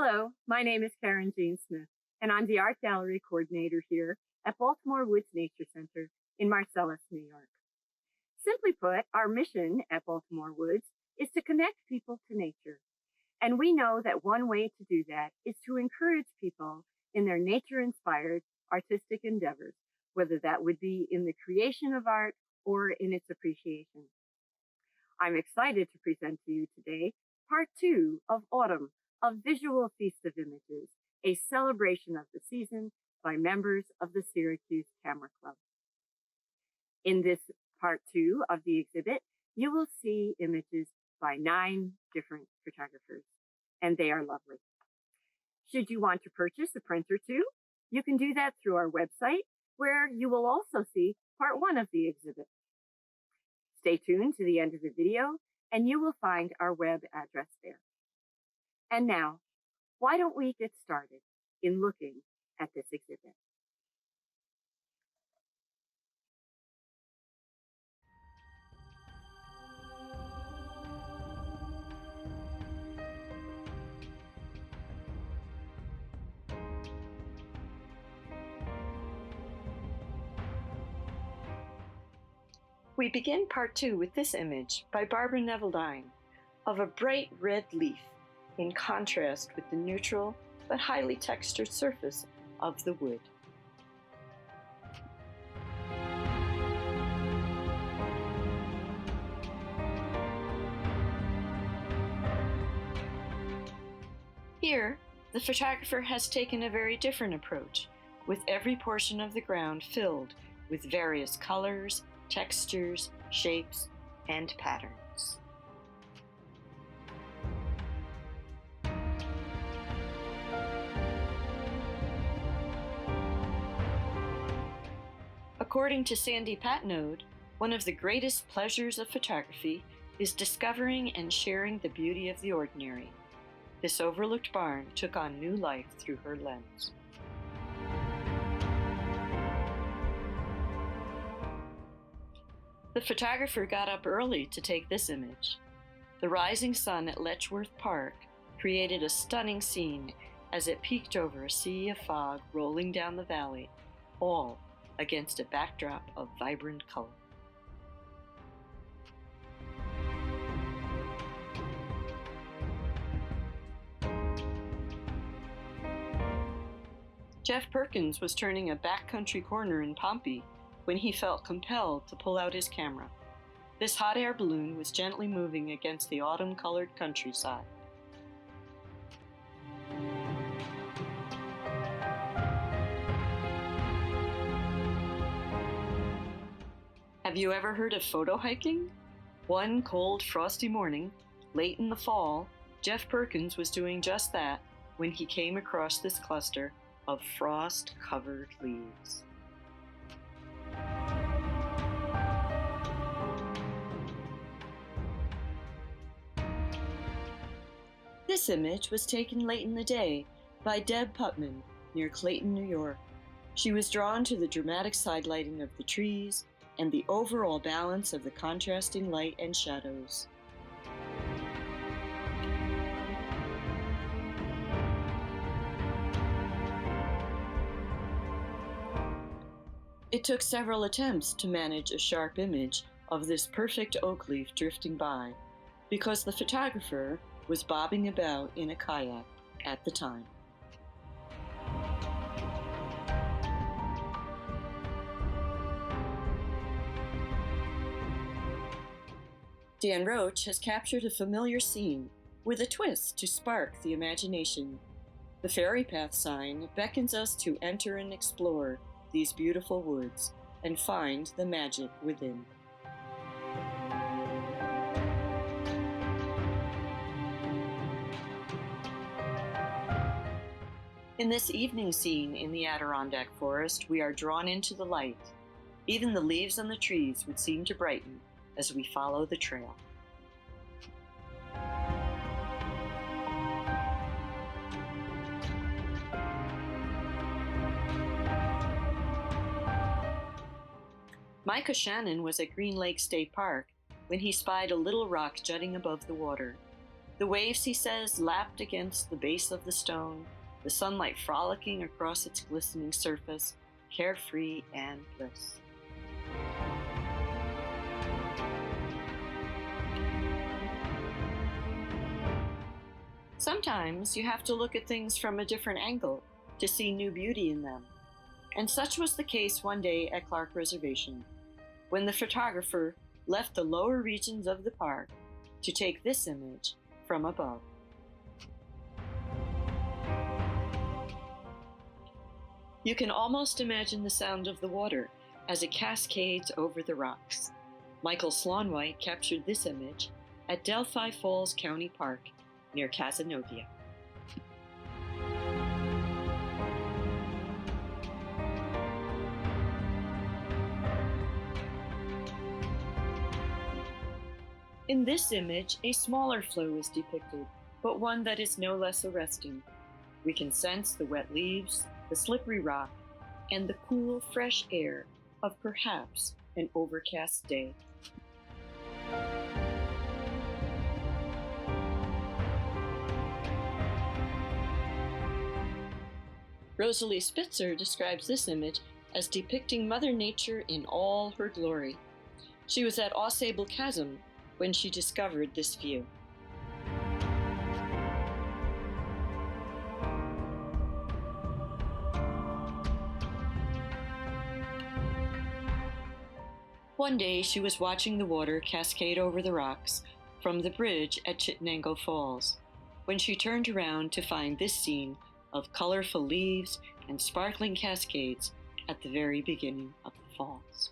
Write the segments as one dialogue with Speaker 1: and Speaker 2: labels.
Speaker 1: Hello, my name is Karen Jean Smith, and I'm the Art Gallery Coordinator here at Baltimore Woods Nature Center in Marcellus, New York. Simply put, our mission at Baltimore Woods is to connect people to nature. And we know that one way to do that is to encourage people in their nature-inspired artistic endeavors, whether that would be in the creation of art or in its appreciation. I'm excited to present to you today part 2 of Autumn, a visual feast of images, a celebration of the season by members of the Syracuse Camera Club. In this part 2 of the exhibit, you will see images by 9 different photographers, and they are lovely. Should you want to purchase a print or two, you can do that through our website, where you will also see part 1 of the exhibit. Stay tuned to the end of the video, and you will find our web address there. And now, why don't we get started in looking at this exhibit?
Speaker 2: We begin part 2 with this image by Barbara Neveldine of a bright red leaf in contrast with the neutral but highly textured surface of the wood. Here, the photographer has taken a very different approach, with every portion of the ground filled with various colors, textures, shapes, and patterns. According to Sandy Patnode, one of the greatest pleasures of photography is discovering and sharing the beauty of the ordinary. This overlooked barn took on new life through her lens. The photographer got up early to take this image. The rising sun at Letchworth Park created a stunning scene as it peeked over a sea of fog rolling down the valley, all against a backdrop of vibrant color. Jeff Perkins was turning a backcountry corner in Pompey when he felt compelled to pull out his camera. This hot air balloon was gently moving against the autumn-colored countryside. Have you ever heard of photo hiking? One cold, frosty morning, late in the fall, Jeff Perkins was doing just that when he came across this cluster of frost-covered leaves. This image was taken late in the day by Deb Putman near Clayton, New York. She was drawn to the dramatic sidelighting of the trees and the overall balance of the contrasting light and shadows. It took several attempts to manage a sharp image of this perfect oak leaf drifting by, because the photographer was bobbing about in a kayak at the time. Dan Roach has captured a familiar scene with a twist to spark the imagination. The Fairy Path sign beckons us to enter and explore these beautiful woods and find the magic within. In this evening scene in the Adirondack Forest, we are drawn into the light. Even the leaves on the trees would seem to brighten as we follow the trail. Micah Shannon was at Green Lake State Park when he spied a little rock jutting above the water. The waves, he says, lapped against the base of the stone, the sunlight frolicking across its glistening surface, carefree and bliss. Sometimes you have to look at things from a different angle to see new beauty in them. And such was the case one day at Clark Reservation, when the photographer left the lower regions of the park to take this image from above. You can almost imagine the sound of the water as it cascades over the rocks. Michael Slaunwhite captured this image at Delphi Falls County Park near Cazenovia. In this image, a smaller flow is depicted, but one that is no less arresting. We can sense the wet leaves, the slippery rock, and the cool, fresh air of perhaps an overcast day. Rosalie Spitzer describes this image as depicting Mother Nature in all her glory. She was at Ausable Chasm when she discovered this view. One day she was watching the water cascade over the rocks from the bridge at Chittenango Falls when she turned around to find this scene of colorful leaves and sparkling cascades at the very beginning of the falls.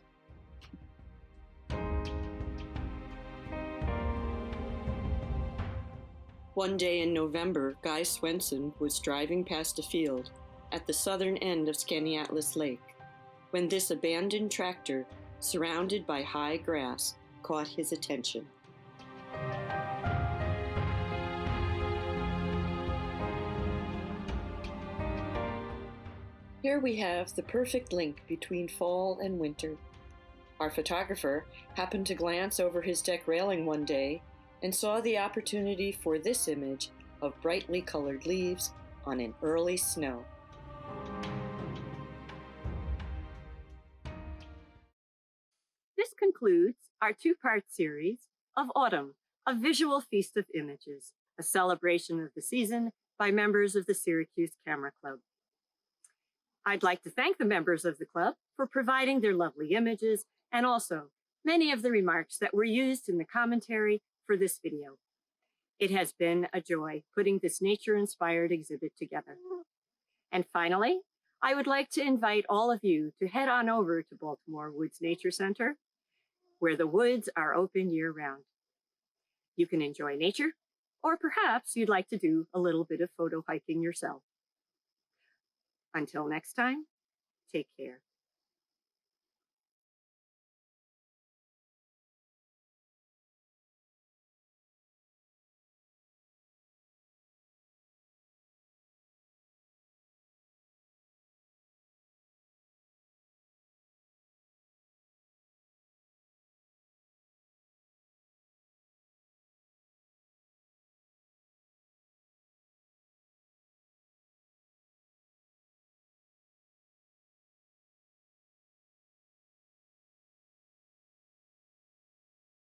Speaker 2: One day in November, Guy Swenson was driving past a field at the southern end of Skaneateles Lake when this abandoned tractor, surrounded by high grass, caught his attention. Here we have the perfect link between fall and winter. Our photographer happened to glance over his deck railing one day and saw the opportunity for this image of brightly colored leaves on an early snow.
Speaker 1: This concludes our two-part series of Autumn, a visual feast of images, a celebration of the season by members of the Syracuse Camera Club. I'd like to thank the members of the club for providing their lovely images and also many of the remarks that were used in the commentary for this video. It has been a joy putting this nature-inspired exhibit together. And finally, I would like to invite all of you to head on over to Baltimore Woods Nature Center, where the woods are open year-round. You can enjoy nature, or perhaps you'd like to do a little bit of photo hiking yourself. Until next time, take care.